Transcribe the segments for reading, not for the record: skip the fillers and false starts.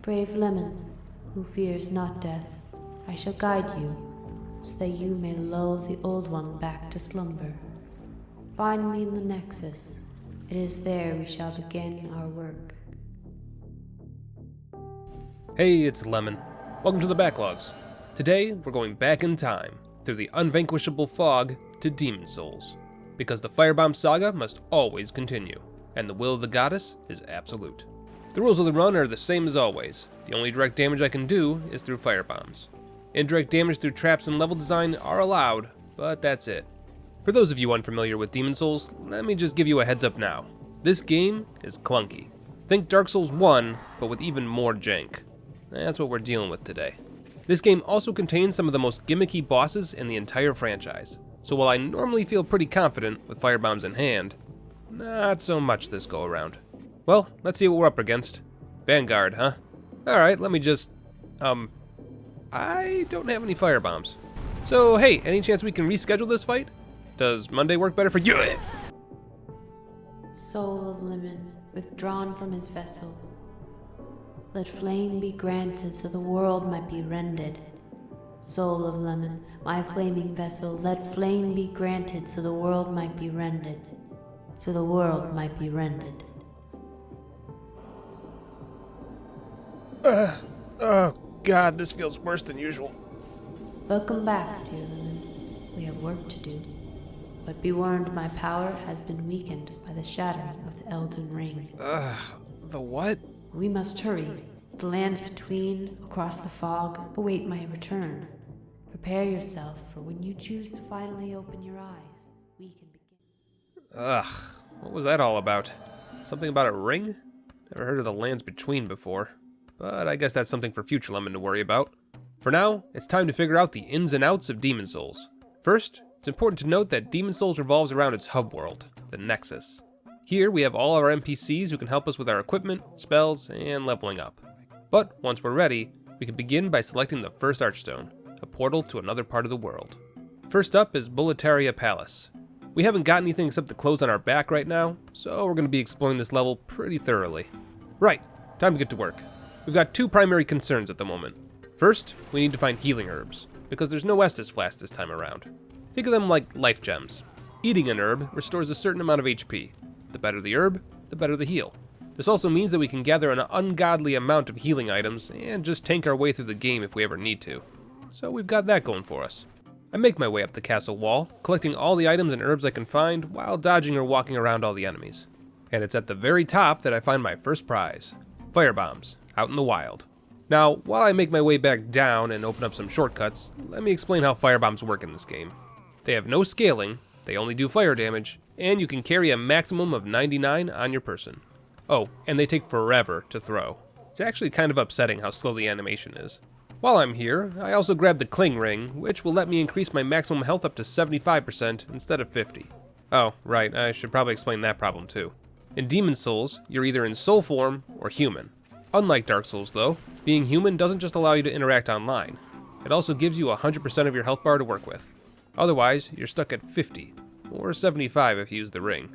Brave Lemon, who fears not death, I shall guide you, so that you may lull the old one back to slumber. Find me in the Nexus. It is there we shall begin our work. Hey, it's Lemon. Welcome to the Backlogs. Today, we're going back in time, through the unvanquishable fog to Demon Souls. Because the Firebomb saga must always continue, and the will of the goddess is absolute. The rules of the run are the same as always. The only direct damage I can do is through Firebombs. Indirect damage through traps and level design are allowed, but that's it. For those of you unfamiliar with Demon Souls, let me just give you a heads up now. This game is clunky. Think Dark Souls 1, but with even more jank. That's what we're dealing with today. This game also contains some of the most gimmicky bosses in the entire franchise, so while I normally feel pretty confident with Firebombs in hand, not so much this go around. Well, let's see what we're up against. Vanguard, huh? Alright, let me just... I don't have any Firebombs. So, hey, any chance we can reschedule this fight? Does Monday work better for you? Soul of Lemon, withdrawn from his vessel. Let flame be granted so the world might be rended. Soul of Lemon, my flaming vessel, let flame be granted so the world might be rended. So the world might be rended. Oh god, this feels worse than usual. Welcome back, dear Lemon. We have work to do. But be warned, my power has been weakened by the shattering of the Elden Ring. The what? We must hurry. The lands between, across the fog, await my return. Prepare yourself for when you choose to finally open your eyes. We can begin. What was that all about? Something about a ring? Never heard of the lands between before. But I guess that's something for future Lemon to worry about. For now, it's time to figure out the ins and outs of Demon Souls. First, it's important to note that Demon Souls revolves around its hub world, the Nexus. Here we have all of our NPCs who can help us with our equipment, spells, and leveling up. But once we're ready, we can begin by selecting the first Archstone, a portal to another part of the world. First up is Boletaria Palace. We haven't got anything except the clothes on our back right now, so we're going to be exploring this level pretty thoroughly. Right, time to get to work. We've got two primary concerns at the moment. First, we need to find healing herbs, because there's no Estus Flask this time around. Think of them like life gems. Eating an herb restores a certain amount of HP. The better the herb, the better the heal. This also means that we can gather an ungodly amount of healing items and just tank our way through the game if we ever need to. So we've got that going for us. I make my way up the castle wall, collecting all the items and herbs I can find while dodging or walking around all the enemies. And it's at the very top that I find my first prize, Firebombs, out in the wild. Now, while I make my way back down and open up some shortcuts, let me explain how Firebombs work in this game. They have no scaling, they only do fire damage, and you can carry a maximum of 99 on your person. Oh, and they take forever to throw. It's actually kind of upsetting how slow the animation is. While I'm here, I also grabbed the Cling Ring, which will let me increase my maximum health up to 75% instead of 50. Oh, right, I should probably explain that problem too. In Demon Souls, you're either in soul form or human. Unlike Dark Souls though, being human doesn't just allow you to interact online. It also gives you 100% of your health bar to work with. Otherwise, you're stuck at 50, or 75 if you use the ring.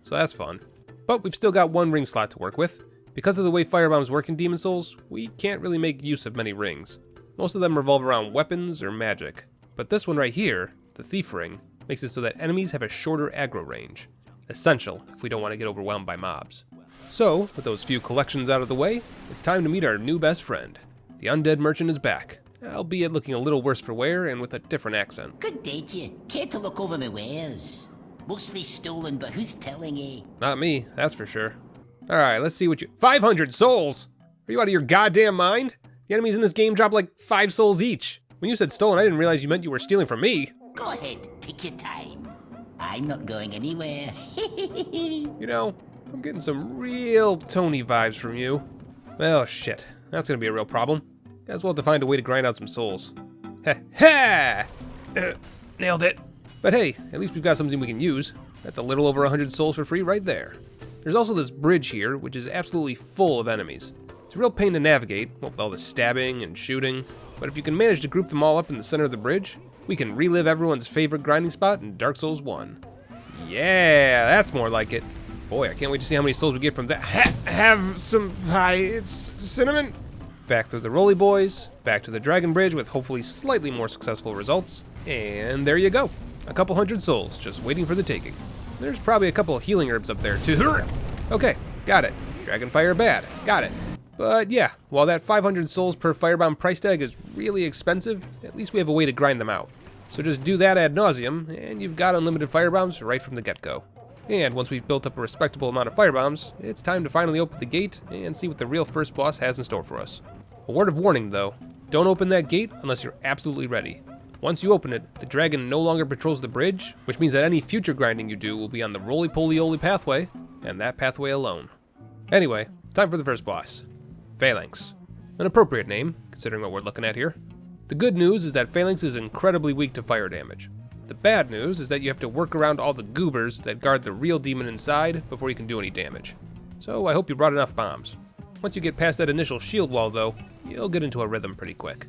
So that's fun. But we've still got one ring slot to work with. Because of the way Firebombs work in Demon Souls, we can't really make use of many rings. Most of them revolve around weapons or magic. But this one right here, the Thief Ring, makes it so that enemies have a shorter aggro range. Essential if we don't want to get overwhelmed by mobs. So, with those few collections out of the way, it's time to meet our new best friend. The Undead Merchant is back, albeit looking a little worse for wear and with a different accent. Good day to you. Care to look over my wares? Mostly stolen, but who's telling you? Not me, that's for sure. Alright, let's see what you... 500 souls! Are you out of your goddamn mind? The enemies in this game drop like 5 souls each. When you said stolen, I didn't realize you meant you were stealing from me. Go ahead, take your time. I'm not going anywhere. You know, I'm getting some real Tony vibes from you. Well, shit. That's gonna be a real problem. Guess we'll have to find a way to grind out some souls. Ha ha! Nailed it. But hey, at least we've got something we can use. That's a little over 100 souls for free right there. There's also this bridge here, which is absolutely full of enemies. It's a real pain to navigate, what with all the stabbing and shooting, but if you can manage to group them all up in the center of the bridge, we can relive everyone's favorite grinding spot in Dark Souls 1. Yeah, that's more like it. Boy, I can't wait to see how many souls we get from that. Have some pie, it's cinnamon? Back through the Roly Boys, back to the Dragon Bridge with hopefully slightly more successful results. And there you go. A couple hundred souls, just waiting for the taking. There's probably a couple of healing herbs up there too. Okay, got it. Dragonfire bad, got it. But yeah, while that 500 souls per Firebomb price tag is really expensive, at least we have a way to grind them out. So just do that ad nauseum, and you've got unlimited Firebombs right from the get-go. And once we've built up a respectable amount of Firebombs, it's time to finally open the gate and see what the real first boss has in store for us. A word of warning though, don't open that gate unless you're absolutely ready. Once you open it, the dragon no longer patrols the bridge, which means that any future grinding you do will be on the roly-poly-oly pathway, and that pathway alone. Anyway, time for the first boss. Phalanx. An appropriate name, considering what we're looking at here. The good news is that Phalanx is incredibly weak to fire damage. The bad news is that you have to work around all the goobers that guard the real demon inside before you can do any damage. So I hope you brought enough bombs. Once you get past that initial shield wall though, you'll get into a rhythm pretty quick.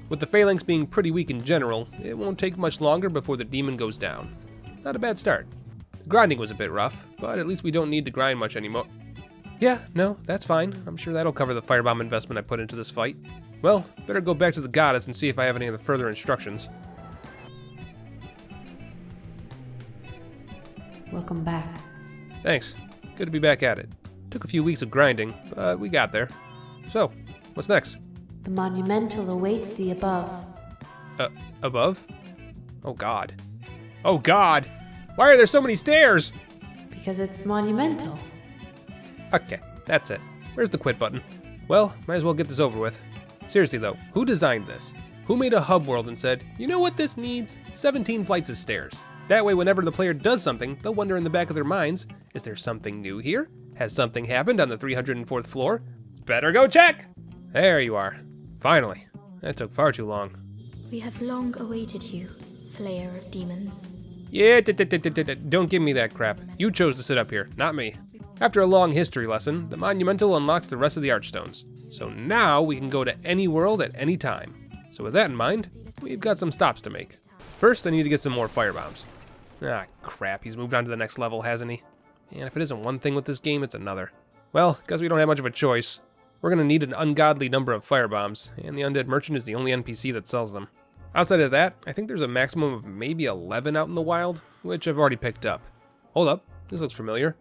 With the Phalanx being pretty weak in general, it won't take much longer before the demon goes down. Not a bad start. The grinding was a bit rough, but at least we don't need to grind much anymore. Yeah, no, that's fine. I'm sure that'll cover the firebomb investment I put into this fight. Well, better go back to the goddess and see if I have any of the further instructions. Welcome back. Thanks. Good to be back at it. Took a few weeks of grinding, but we got there. So, what's next? The monumental awaits thee above. Above? Oh god. Oh god! Why are there so many stairs? Because it's monumental. Okay, that's it. Where's the quit button? Well, might as well get this over with. Seriously though, who designed this? Who made a hub world and said, you know what this needs? 17 flights of stairs. That way whenever the player does something, they'll wonder in the back of their minds, is there something new here? Has something happened on the 304th floor? Better go check! There you are. Finally. That took far too long. We have long awaited you, Slayer of Demons. Yeah, don't give me that crap. You chose to sit up here, not me. After a long history lesson, the Monumental unlocks the rest of the Archstones. So now we can go to any world at any time. So with that in mind, we've got some stops to make. First, I need to get some more Firebombs. Ah, crap, he's moved on to the next level, hasn't he? And if it isn't one thing with this game, it's another. Well, guess we don't have much of a choice. We're gonna need an ungodly number of Firebombs, and the Undead Merchant is the only NPC that sells them. Outside of that, I think there's a maximum of maybe 11 out in the wild, which I've already picked up. Hold up, this looks familiar.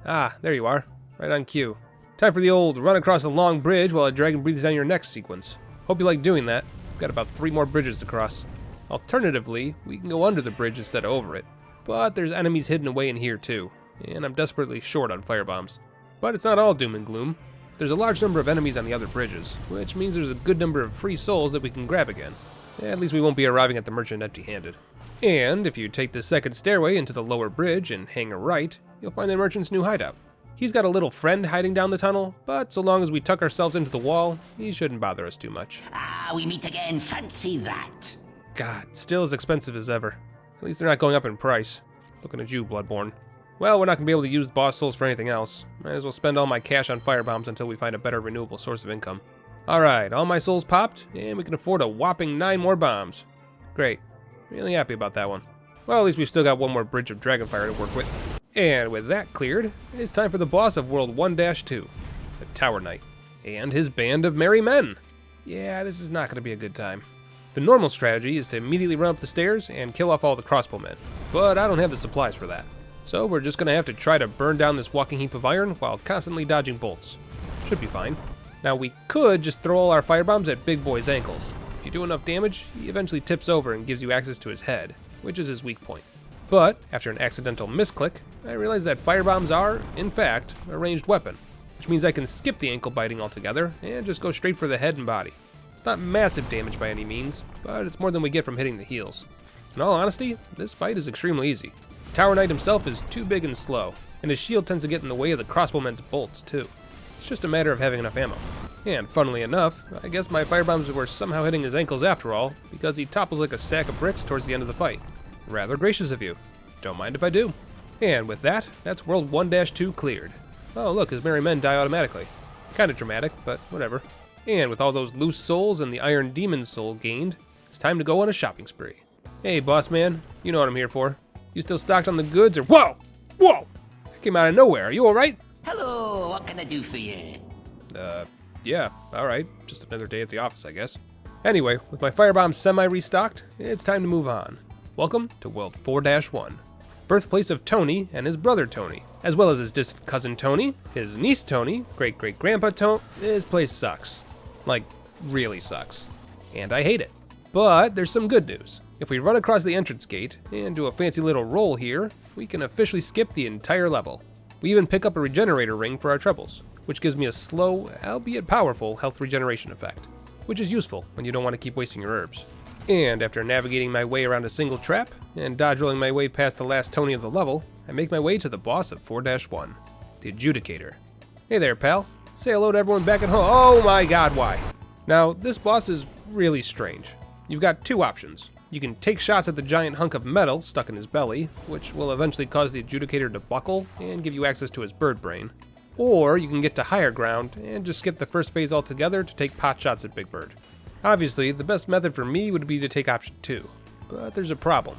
Ah, there you are, right on cue. Time for the old run across a long bridge while a dragon breathes down your neck sequence. Hope you like doing that. We've got about 3 more bridges to cross. Alternatively, we can go under the bridge instead of over it. But there's enemies hidden away in here too, and I'm desperately short on Firebombs. But it's not all doom and gloom. There's a large number of enemies on the other bridges, which means there's a good number of free souls that we can grab again. At least we won't be arriving at the merchant empty-handed. And if you take the second stairway into the lower bridge and hang a right, you'll find the merchant's new hideout. He's got a little friend hiding down the tunnel, but so long as we tuck ourselves into the wall, he shouldn't bother us too much. Ah, we meet again. Fancy that. God, still as expensive as ever. At least they're not going up in price. Looking at you, Bloodborne. Well, we're not going to be able to use boss souls for anything else. Might as well spend all my cash on Firebombs until we find a better renewable source of income. Alright, all my souls popped, and we can afford a whopping 9 more bombs. Great. Really happy about that one. Well, at least we've still got one more bridge of Dragonfire to work with. And with that cleared, it's time for the boss of World 1-2, the Tower Knight, and his band of merry men. Yeah, this is not going to be a good time. The normal strategy is to immediately run up the stairs and kill off all the crossbowmen, but I don't have the supplies for that. So we're just going to have to try to burn down this walking heap of iron while constantly dodging bolts. Should be fine. Now we could just throw all our firebombs at Big Boy's ankles. If you do enough damage, he eventually tips over and gives you access to his head, which is his weak point. But after an accidental misclick, I realized that firebombs are, in fact, a ranged weapon, which means I can skip the ankle biting altogether and just go straight for the head and body. It's not massive damage by any means, but it's more than we get from hitting the heels. In all honesty, this fight is extremely easy. Tower Knight himself is too big and slow, and his shield tends to get in the way of the crossbowmen's bolts too. It's just a matter of having enough ammo. And funnily enough, I guess my firebombs were somehow hitting his ankles after all, because he topples like a sack of bricks towards the end of the fight. Rather gracious of you. Don't mind if I do. And with that, that's World 1-2 cleared. Oh look, his merry men die automatically. Kinda dramatic, but whatever. And with all those loose souls and the Iron Demon soul gained, it's time to go on a shopping spree. Hey boss man, you know what I'm here for. You still stocked on the goods or— Whoa! Whoa! That came out of nowhere, are you alright? Hello, what can I do for you? Yeah, alright. Just another day at the office, I guess. Anyway, with my Firebombs semi-restocked, it's time to move on. Welcome to World 4-1. Birthplace of Tony and his brother Tony, as well as his distant cousin Tony, his niece Tony, great-great-grandpa Tony. This place sucks. Like, really sucks. And I hate it. But there's some good news. If we run across the entrance gate and do a fancy little roll here, we can officially skip the entire level. We even pick up a regenerator ring for our troubles, which gives me a slow, albeit powerful, health regeneration effect, which is useful when you don't want to keep wasting your herbs. And after navigating my way around a single trap and dodge rolling my way past the last Tony of the level, I make my way to the boss of 4-1, the Adjudicator. Hey there, pal. Say hello to everyone back at home. Oh my god, why? Now, this boss is really strange. You've got two options. You can take shots at the giant hunk of metal stuck in his belly, which will eventually cause the Adjudicator to buckle and give you access to his bird brain. Or you can get to higher ground and just skip the first phase altogether to take pot shots at Big Bird. Obviously, the best method for me would be to take option 2, but there's a problem.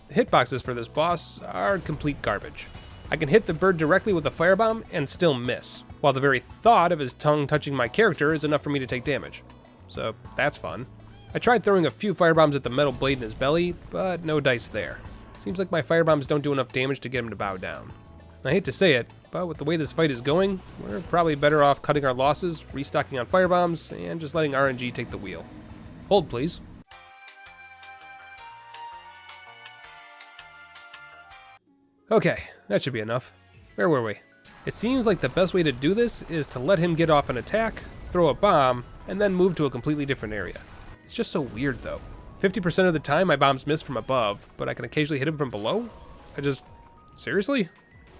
The hitboxes for this boss are complete garbage. I can hit the bird directly with a firebomb and still miss, while the very thought of his tongue touching my character is enough for me to take damage. So that's fun. I tried throwing a few firebombs at the metal blade in his belly, but no dice there. Seems like my firebombs don't do enough damage to get him to bow down. I hate to say it, but with the way this fight is going, we're probably better off cutting our losses, restocking on firebombs, and just letting RNG take the wheel. Hold, please. Okay, that should be enough. Where were we? It seems like the best way to do this is to let him get off an attack, throw a bomb, and then move to a completely different area. It's just so weird though. 50% of the time my bombs miss from above, but I can occasionally hit him from below? Seriously?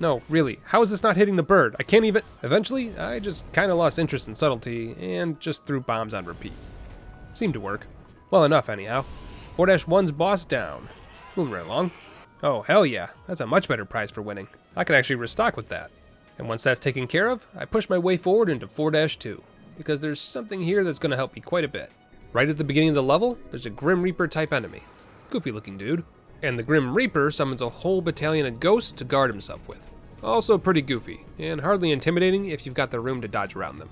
No, really, how is this not hitting the bird? I can't even... Eventually, I just kinda lost interest in subtlety and just threw bombs on repeat. Seemed to work. Well enough, anyhow. 4-1's boss down. Moving right along. Oh, hell yeah, that's a much better prize for winning. I can actually restock with that. And once that's taken care of, I push my way forward into 4-2, because there's something here that's gonna help me quite a bit. Right at the beginning of the level, there's a Grim Reaper type enemy. Goofy looking dude. And the Grim Reaper summons a whole battalion of ghosts to guard himself with. Also pretty goofy, and hardly intimidating if you've got the room to dodge around them.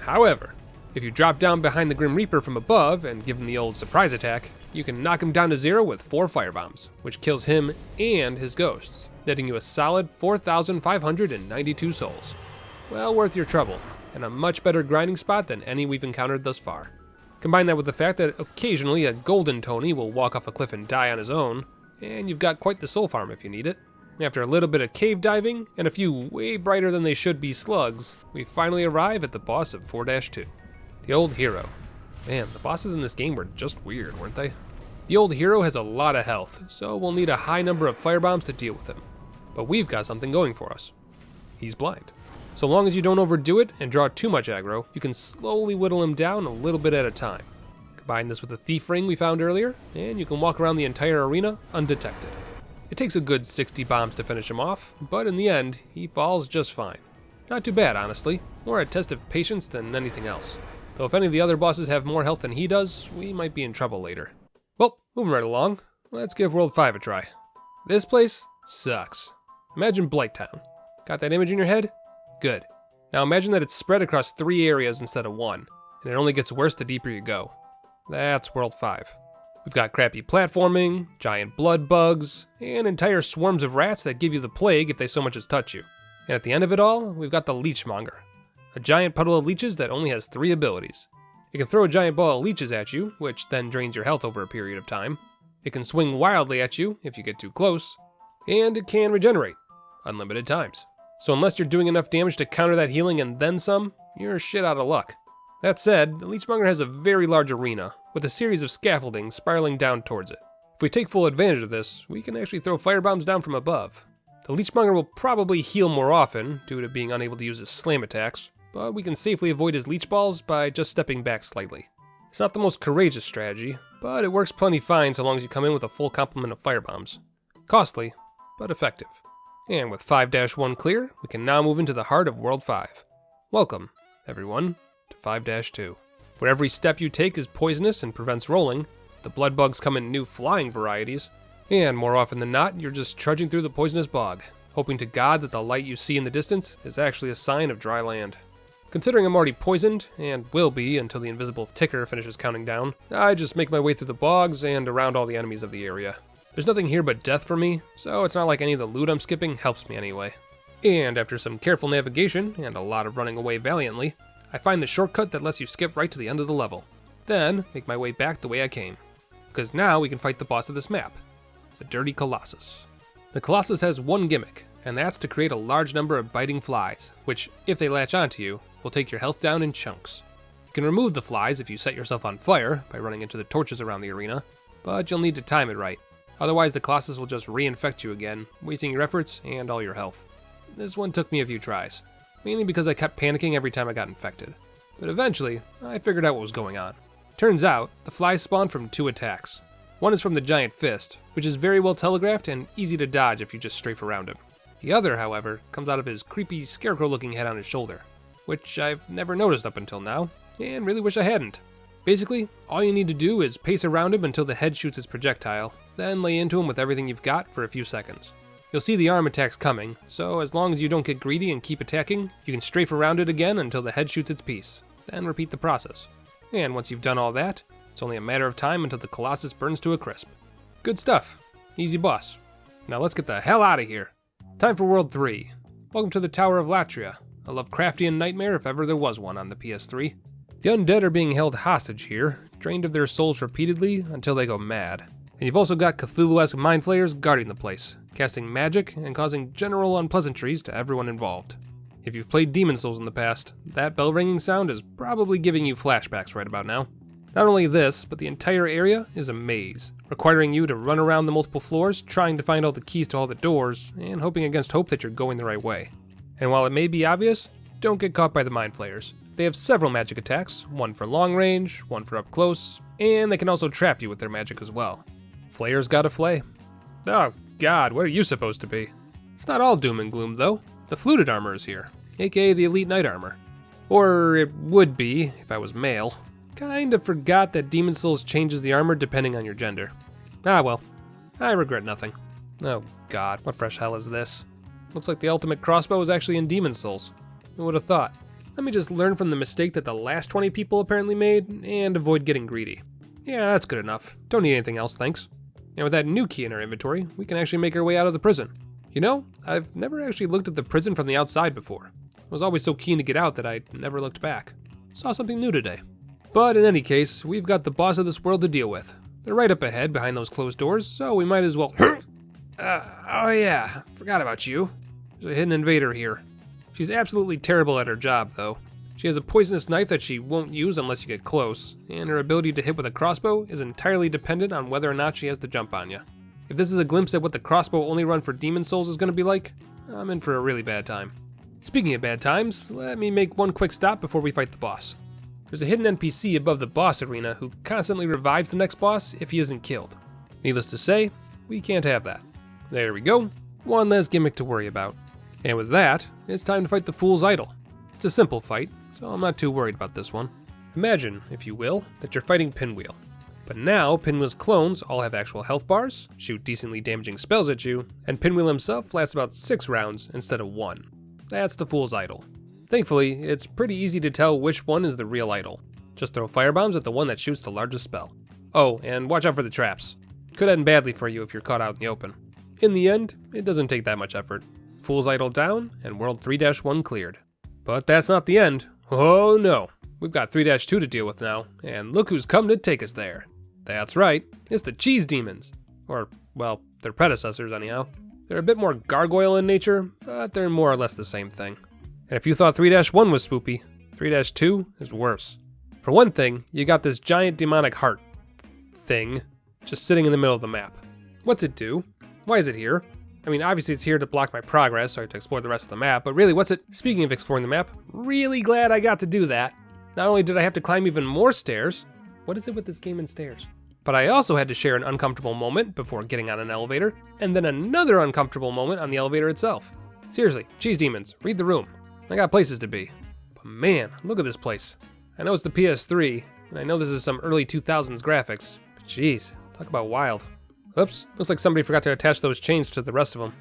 However, if you drop down behind the Grim Reaper from above and give him the old surprise attack, you can knock him down to 0 with 4 firebombs, which kills him and his ghosts, netting you a solid 4,592 souls. Well worth your trouble, and a much better grinding spot than any we've encountered thus far. Combine that with the fact that occasionally a golden Tony will walk off a cliff and die on his own, and you've got quite the soul farm if you need it. After a little bit of cave diving and a few way brighter than they should be slugs, we finally arrive at the boss of 4-2. The Old Hero. Man, the bosses in this game were just weird, weren't they? The Old Hero has a lot of health, so we'll need a high number of firebombs to deal with him. But we've got something going for us. He's blind. So long as you don't overdo it and draw too much aggro, you can slowly whittle him down a little bit at a time. Combine this with the thief ring we found earlier, and you can walk around the entire arena undetected. It takes a good 60 bombs to finish him off, but in the end, he falls just fine. Not too bad, honestly. More a test of patience than anything else. Though if any of the other bosses have more health than he does, we might be in trouble later. Well, moving right along, let's give World 5 a try. This place sucks. Imagine Blight Town. Got that image in your head? Good. Now imagine that it's spread across 3 areas instead of 1, and it only gets worse the deeper you go. That's World 5. We've got crappy platforming, giant blood bugs, and entire swarms of rats that give you the plague if they so much as touch you. And at the end of it all, we've got the Leechmonger, a giant puddle of leeches that only has 3 abilities. It can throw a giant ball of leeches at you, which then drains your health over a period of time. It can swing wildly at you if you get too close, and it can regenerate, unlimited times. So unless you're doing enough damage to counter that healing and then some, you're shit out of luck. That said, the Leechmonger has a very large arena, with a series of scaffolding spiraling down towards it. If we take full advantage of this, we can actually throw firebombs down from above. The Leechmonger will probably heal more often, due to being unable to use his slam attacks, but we can safely avoid his leech balls by just stepping back slightly. It's not the most courageous strategy, but it works plenty fine so long as you come in with a full complement of firebombs. Costly, but effective. And with 5-1 clear, we can now move into the heart of World 5. Welcome, everyone, to 5-2. Where every step you take is poisonous and prevents rolling, the blood bugs come in new flying varieties, and more often than not, you're just trudging through the poisonous bog, hoping to God that the light you see in the distance is actually a sign of dry land. Considering I'm already poisoned, and will be until the invisible ticker finishes counting down, I just make my way through the bogs and around all the enemies of the area. There's nothing here but death for me, so it's not like any of the loot I'm skipping helps me anyway. And after some careful navigation and a lot of running away valiantly, I find the shortcut that lets you skip right to the end of the level. Then, make my way back the way I came. Because now we can fight the boss of this map, the Dirty Colossus. The Colossus has one gimmick, and that's to create a large number of biting flies, which, if they latch onto you, will take your health down in chunks. You can remove the flies if you set yourself on fire by running into the torches around the arena, but you'll need to time it right. Otherwise the Colossus will just reinfect you again, wasting your efforts and all your health. This one took me a few tries, mainly because I kept panicking every time I got infected. But eventually, I figured out what was going on. Turns out, the flies spawn from 2 attacks. One is from the giant fist, which is very well telegraphed and easy to dodge if you just strafe around him. The other, however, comes out of his creepy scarecrow-looking head on his shoulder, which I've never noticed up until now, and really wish I hadn't. Basically, all you need to do is pace around him until the head shoots its projectile, then lay into him with everything you've got for a few seconds. You'll see the arm attacks coming, so as long as you don't get greedy and keep attacking, you can strafe around it again until the head shoots its piece, then repeat the process. And once you've done all that, it's only a matter of time until the Colossus burns to a crisp. Good stuff. Easy boss. Now let's get the hell out of here. Time for World 3. Welcome to the Tower of Latria, a Lovecraftian nightmare if ever there was one on the PS3. The undead are being held hostage here, drained of their souls repeatedly until they go mad. And you've also got Cthulhu-esque mind flayers guarding the place, casting magic and causing general unpleasantries to everyone involved. If you've played Demon Souls in the past, that bell ringing sound is probably giving you flashbacks right about now. Not only this, but the entire area is a maze, requiring you to run around the multiple floors, trying to find all the keys to all the doors, and hoping against hope that you're going the right way. And while it may be obvious, don't get caught by the mind flayers. They have several magic attacks, one for long range, one for up close, and they can also trap you with their magic as well. Flayers gotta flay. Oh god, where are you supposed to be? It's not all doom and gloom though. The fluted armor is here, aka the elite knight armor. Or it would be, if I was male. Kinda forgot that Demon Souls changes the armor depending on your gender. Ah well, I regret nothing. Oh god, what fresh hell is this? Looks like the ultimate crossbow is actually in Demon Souls. Who would have thought? Let me just learn from the mistake that the last 20 people apparently made, and avoid getting greedy. Yeah, that's good enough. Don't need anything else, thanks. And with that new key in our inventory, we can actually make our way out of the prison. You know, I've never actually looked at the prison from the outside before. I was always so keen to get out that I never looked back. Saw something new today. But in any case, we've got the boss of this world to deal with. They're right up ahead behind those closed doors, so we might as well... oh yeah, forgot about you. There's a hidden invader here. She's absolutely terrible at her job, though. She has a poisonous knife that she won't use unless you get close, and her ability to hit with a crossbow is entirely dependent on whether or not she has to jump on you. If this is a glimpse at what the crossbow only run for Demon Souls is going to be like, I'm in for a really bad time. Speaking of bad times, let me make one quick stop before we fight the boss. There's a hidden NPC above the boss arena who constantly revives the next boss if he isn't killed. Needless to say, we can't have that. There we go, one less gimmick to worry about. And with that, it's time to fight the Fool's Idol. It's a simple fight, so I'm not too worried about this one. Imagine, if you will, that you're fighting Pinwheel. But now, Pinwheel's clones all have actual health bars, shoot decently damaging spells at you, and Pinwheel himself lasts about 6 rounds instead of 1. That's the Fool's Idol. Thankfully, it's pretty easy to tell which one is the real idol. Just throw firebombs at the one that shoots the largest spell. Oh, and watch out for the traps. Could end badly for you if you're caught out in the open. In the end, it doesn't take that much effort. Fool's Idol down, and World 3-1 cleared. But that's not the end. Oh no, we've got 3-2 to deal with now, and look who's come to take us there. That's right, it's the Cheese Demons. Or, well, their predecessors anyhow. They're a bit more gargoyle in nature, but they're more or less the same thing. And if you thought 3-1 was spoopy, 3-2 is worse. For one thing, you got this giant demonic heart thing just sitting in the middle of the map. What's it do? Why is it here? I mean, obviously it's here to block my progress or to explore the rest of the map, but really what's it? Speaking of exploring the map, really glad I got to do that. Not only did I have to climb even more stairs, what is it with this game and stairs? But I also had to share an uncomfortable moment before getting on an elevator, and then another uncomfortable moment on the elevator itself. Seriously, Cheese Demons, read the room. I got places to be. But man, look at this place. I know it's the PS3, and I know this is some early 2000s graphics, but jeez, talk about wild. Oops, looks like somebody forgot to attach those chains to the rest of them.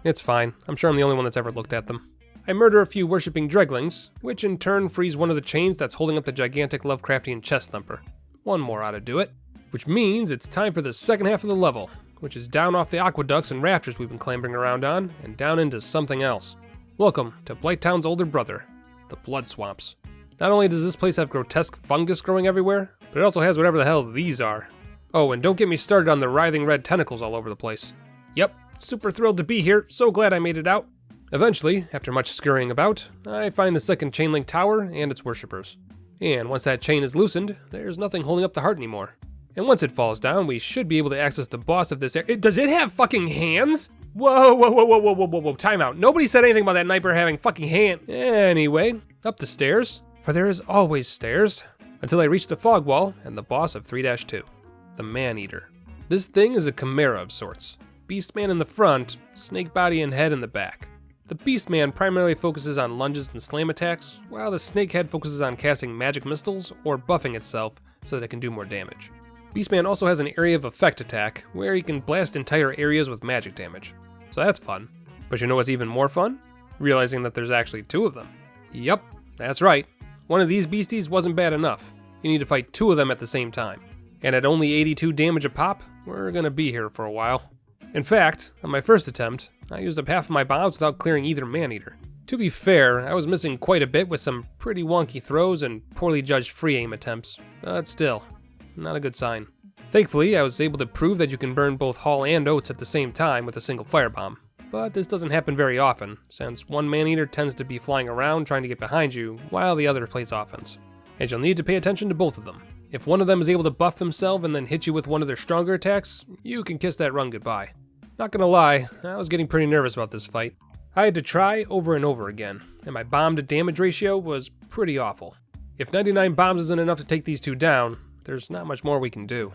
It's fine. I'm sure I'm the only one that's ever looked at them. I murder a few worshipping dreglings, which in turn frees one of the chains that's holding up the gigantic Lovecraftian chest thumper. One more ought to do it, which means it's time for the second half of the level, which is down off the aqueducts and rafters we've been clambering around on, and down into something else. Welcome to Blighttown's older brother, the Blood Swamps. Not only does this place have grotesque fungus growing everywhere, but it also has whatever the hell these are. Oh, and don't get me started on the writhing red tentacles all over the place. Yep, super thrilled to be here, so glad I made it out. Eventually, after much scurrying about, I find the second chain link tower and its worshippers. And once that chain is loosened, there's nothing holding up the heart anymore. And once it falls down, we should be able to access the boss of this area. Does it have fucking hands? Whoa, time out. Nobody said anything about that Niper having fucking hand. Anyway, up the stairs, for there is always stairs, until I reach the fog wall and the boss of 3-2, the Man-Eater. This thing is a chimera of sorts. Beastman in the front, snake body and head in the back. The Beastman primarily focuses on lunges and slam attacks, while the snakehead focuses on casting magic missiles or buffing itself so that it can do more damage. Beastman also has an area of effect attack, where he can blast entire areas with magic damage. So that's fun. But you know what's even more fun? Realizing that there's actually two of them. Yup, that's right. One of these beasties wasn't bad enough. You need to fight two of them at the same time. And at only 82 damage a pop, we're gonna be here for a while. In fact, on my first attempt, I used up half of my bombs without clearing either Man-Eater. To be fair, I was missing quite a bit with some pretty wonky throws and poorly judged free aim attempts, but still, not a good sign. Thankfully, I was able to prove that you can burn both hull and oats at the same time with a single firebomb. But this doesn't happen very often, since one Man-Eater tends to be flying around trying to get behind you, while the other plays offense. And you'll need to pay attention to both of them. If one of them is able to buff themselves and then hit you with one of their stronger attacks, you can kiss that run goodbye. Not gonna lie, I was getting pretty nervous about this fight. I had to try over and over again, and my bomb to damage ratio was pretty awful. If 99 bombs isn't enough to take these two down, there's not much more we can do.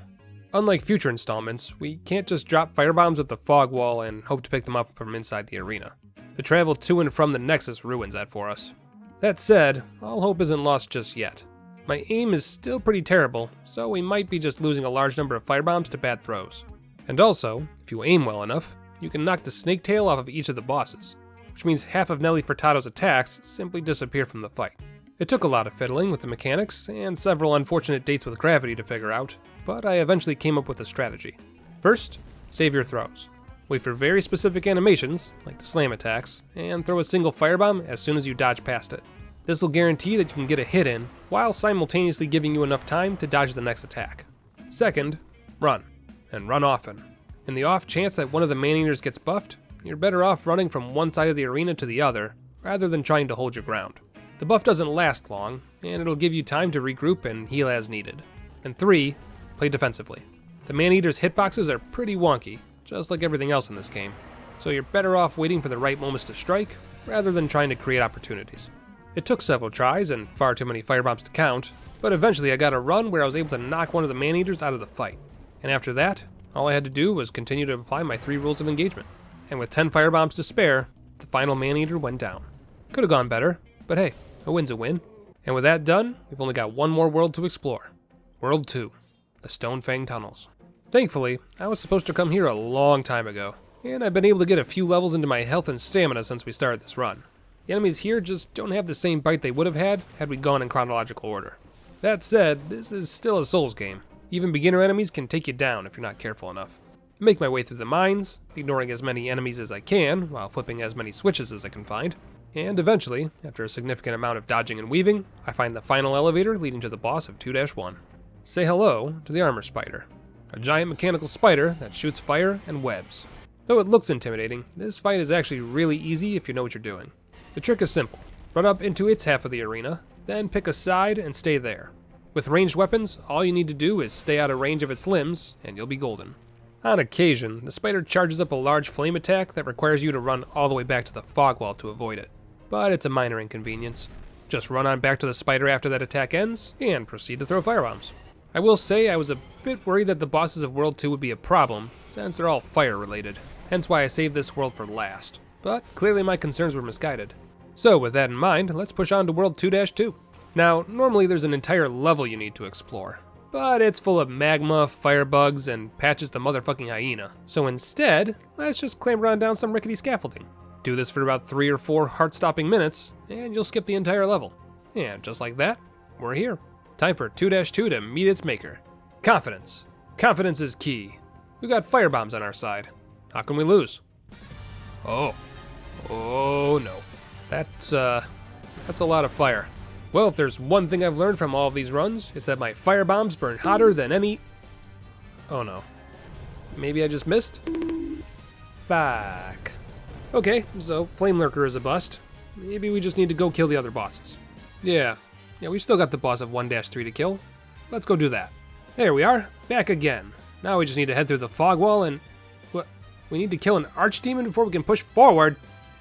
Unlike future installments, we can't just drop firebombs at the fog wall and hope to pick them up from inside the arena. The travel to and from the Nexus ruins that for us. That said, all hope isn't lost just yet. My aim is still pretty terrible, so we might be just losing a large number of firebombs to bad throws. And also, if you aim well enough, you can knock the snake tail off of each of the bosses, which means half of Nelly Furtado's attacks simply disappear from the fight. It took a lot of fiddling with the mechanics and several unfortunate dates with gravity to figure out, but I eventually came up with a strategy. First, save your throws. Wait for very specific animations, like the slam attacks, and throw a single firebomb as soon as you dodge past it. This will guarantee that you can get a hit in, while simultaneously giving you enough time to dodge the next attack. Second, run, and run often. In the off chance that one of the Man-Eaters gets buffed, you're better off running from one side of the arena to the other, rather than trying to hold your ground. The buff doesn't last long, and it'll give you time to regroup and heal as needed. And 3, play defensively. The Man-Eater's hitboxes are pretty wonky, just like everything else in this game, so you're better off waiting for the right moments to strike, rather than trying to create opportunities. It took several tries and far too many firebombs to count, but eventually I got a run where I was able to knock one of the Man-Eaters out of the fight. And after that, all I had to do was continue to apply my 3 rules of engagement. And with 10 firebombs to spare, the final Man-Eater went down. Could have gone better, but hey, a win's a win. And with that done, we've only got one more world to explore. World 2, the Stonefang Tunnels. Thankfully, I was supposed to come here a long time ago, and I've been able to get a few levels into my health and stamina since we started this run. The enemies here just don't have the same bite they would have had we gone in chronological order. That said, this is still a Souls game. Even beginner enemies can take you down if you're not careful enough. I make my way through the mines, ignoring as many enemies as I can, while flipping as many switches as I can find. And eventually, after a significant amount of dodging and weaving, I find the final elevator leading to the boss of 2-1. Say hello to the Armor Spider, a giant mechanical spider that shoots fire and webs. Though it looks intimidating, this fight is actually really easy if you know what you're doing. The trick is simple. Run up into its half of the arena, then pick a side and stay there. With ranged weapons, all you need to do is stay out of range of its limbs, and you'll be golden. On occasion, the spider charges up a large flame attack that requires you to run all the way back to the fog wall to avoid it. But it's a minor inconvenience. Just run on back to the spider after that attack ends, and proceed to throw firebombs. I will say I was a bit worried that the bosses of World 2 would be a problem, since they're all fire related, hence why I saved this world for last. But clearly my concerns were misguided. So with that in mind, let's push on to World 2-2. Now, normally there's an entire level you need to explore, but it's full of magma, firebugs, and Patches the motherfucking hyena. So instead, let's just clamber on down some rickety scaffolding. Do this for about 3 or 4 heart-stopping minutes, and you'll skip the entire level. And just like that, we're here. Time for 2-2 to meet its maker. Confidence. Confidence is key. We got firebombs on our side. How can we lose? Oh no. That's a lot of fire. Well, if there's one thing I've learned from all of these runs, it's that my firebombs burn hotter than any... Oh no. Maybe I just missed? Fuck. Okay, so Flame Lurker is a bust. Maybe we just need to go kill the other bosses. Yeah, we've still got the boss of 1-3 to kill. Let's go do that. There we are, back again. Now we just need to head through the fog wall and... What? We need to kill an archdemon before we can push forward.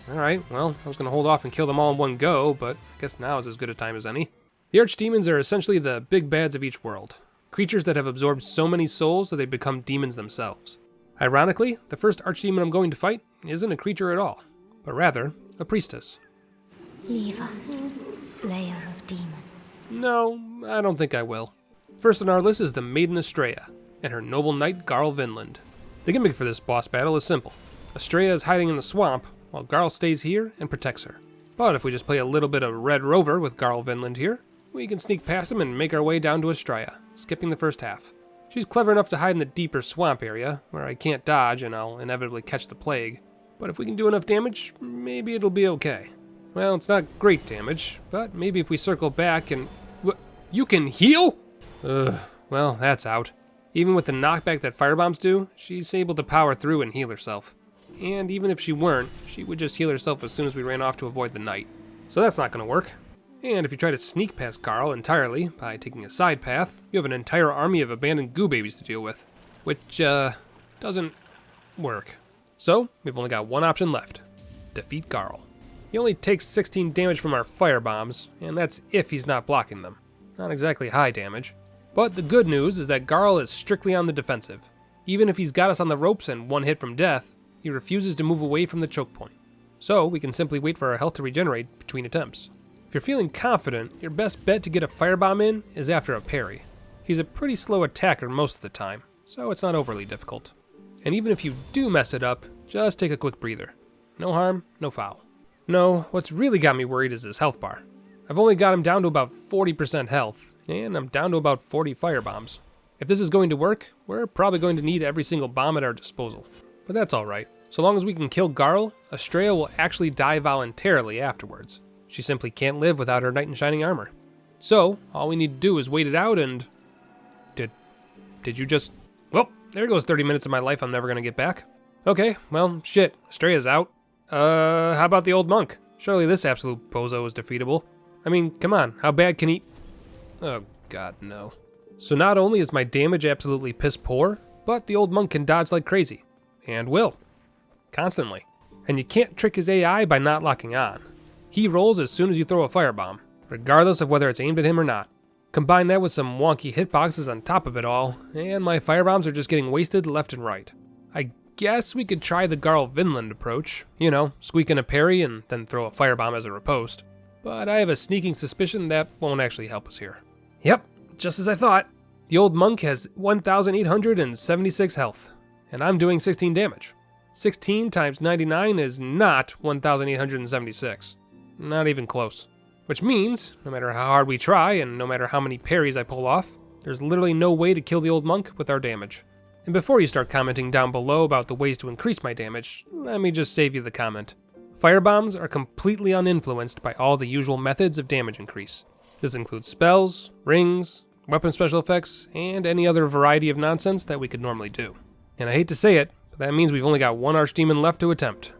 Alright, well, I was going to hold off and kill them all in one go, but I guess now is as good a time as any. The archdemons are essentially the big bads of each world. Creatures that have absorbed so many souls that they become demons themselves. Ironically, the first archdemon I'm going to fight isn't a creature at all, but rather a priestess. Leave us, slayer of demons. No, I don't think I will. First on our list is the Maiden Estrella, and her noble knight Garl Vinland. The gimmick for this boss battle is simple. Estrella is hiding in the swamp, while Garl stays here and protects her. But if we just play a little bit of Red Rover with Garl Vinland here, we can sneak past him and make our way down to Estrella, skipping the first half. She's clever enough to hide in the deeper swamp area, where I can't dodge and I'll inevitably catch the plague. But if we can do enough damage, maybe it'll be okay. Well, it's not great damage, but maybe if we circle back and... You can heal? Well, that's out. Even with the knockback that firebombs do, she's able to power through and heal herself. And even if she weren't, she would just heal herself as soon as we ran off to avoid the knight. So that's not gonna work. And if you try to sneak past Garl entirely by taking a side path, you have an entire army of abandoned goo babies to deal with, which, doesn't work. So, we've only got one option left. Defeat Garl. He only takes 16 damage from our firebombs, and that's if he's not blocking them. Not exactly high damage. But the good news is that Garl is strictly on the defensive. Even if he's got us on the ropes and one hit from death, he refuses to move away from the choke point. So, we can simply wait for our health to regenerate between attempts. If you're feeling confident, your best bet to get a firebomb in is after a parry. He's a pretty slow attacker most of the time, so it's not overly difficult. And even if you do mess it up, just take a quick breather. No harm, no foul. No, what's really got me worried is his health bar. I've only got him down to about 40% health, and I'm down to about 40 firebombs. If this is going to work, we're probably going to need every single bomb at our disposal. But that's alright. So long as we can kill Garl, Estrella will actually die voluntarily afterwards. She simply can't live without her knight in shining armor. So, all we need to do is wait it out and... Did you just... Well, there goes 30 minutes of my life I'm never gonna get back. Okay, well, shit, Estrella's out. How about the old monk? Surely this absolute bozo is defeatable. I mean, come on, how bad can he... Oh god, no. So not only is my damage absolutely piss poor, but the old monk can dodge like crazy. And will. Constantly. And you can't trick his AI by not locking on. He rolls as soon as you throw a firebomb, regardless of whether it's aimed at him or not. Combine that with some wonky hitboxes on top of it all, and my firebombs are just getting wasted left and right. I guess we could try the Garl Vinland approach. You know, squeak in a parry and then throw a firebomb as a riposte. But I have a sneaking suspicion that won't actually help us here. Yep, just as I thought. The old monk has 1,876 health, and I'm doing 16 damage. 16 times 99 is not 1,876. Not even close. Which means, no matter how hard we try, and no matter how many parries I pull off, there's literally no way to kill the old monk with our damage. And before you start commenting down below about the ways to increase my damage, let me just save you the comment. Firebombs are completely uninfluenced by all the usual methods of damage increase. This includes spells, rings, weapon special effects, and any other variety of nonsense that we could normally do. And I hate to say it, but that means we've only got one archdemon left to attempt.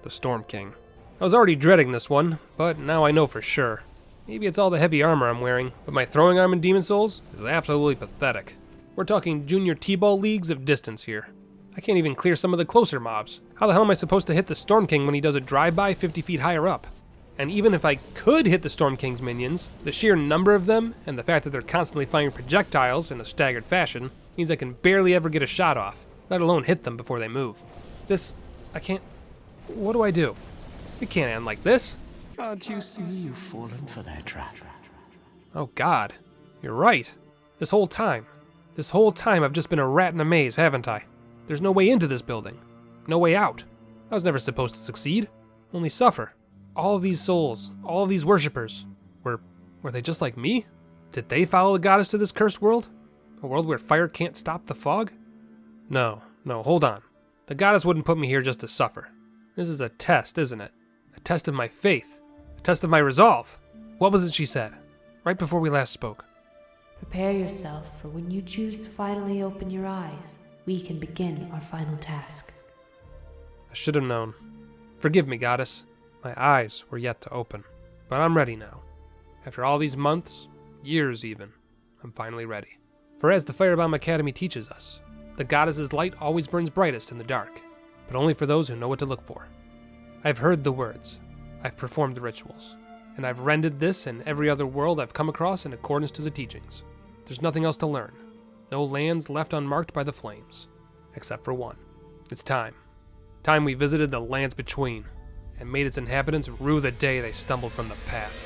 The Storm King. I was already dreading this one, but now I know for sure. Maybe it's all the heavy armor I'm wearing, but my throwing arm in Demon Souls is absolutely pathetic. We're talking junior T-ball leagues of distance here. I can't even clear some of the closer mobs. How the hell am I supposed to hit the Storm King when he does a drive-by 50 feet higher up? And even if I could hit the Storm King's minions, the sheer number of them and the fact that they're constantly firing projectiles in a staggered fashion means I can barely ever get a shot off, let alone hit them before they move. I can't... What do I do? It can't end like this. Can't you see you've fallen for their trap? Oh god, you're right. This whole time I've just been a rat in a maze, haven't I? There's no way into this building. No way out. I was never supposed to succeed. only suffer. All of these souls, all of these worshippers, were they just like me? Did they follow the goddess to this cursed world? A world where fire can't stop the fog? No, hold on. The goddess wouldn't put me here just to suffer. This is a test, isn't it? A test of my faith. A test of my resolve. What was it she said, right before we last spoke? Prepare yourself for when you choose to finally open your eyes. We can begin our final task. I should have known. Forgive me, goddess. My eyes were yet to open. But I'm ready now. After all these months, years even, I'm finally ready. For as the Firebomb Academy teaches us, the goddess's light always burns brightest in the dark, but only for those who know what to look for. I've heard the words, I've performed the rituals, and I've rendered this and every other world I've come across in accordance to the teachings. There's nothing else to learn. No lands left unmarked by the flames, except for one. It's time. Time we visited the lands between, and made its inhabitants rue the day they stumbled from the path.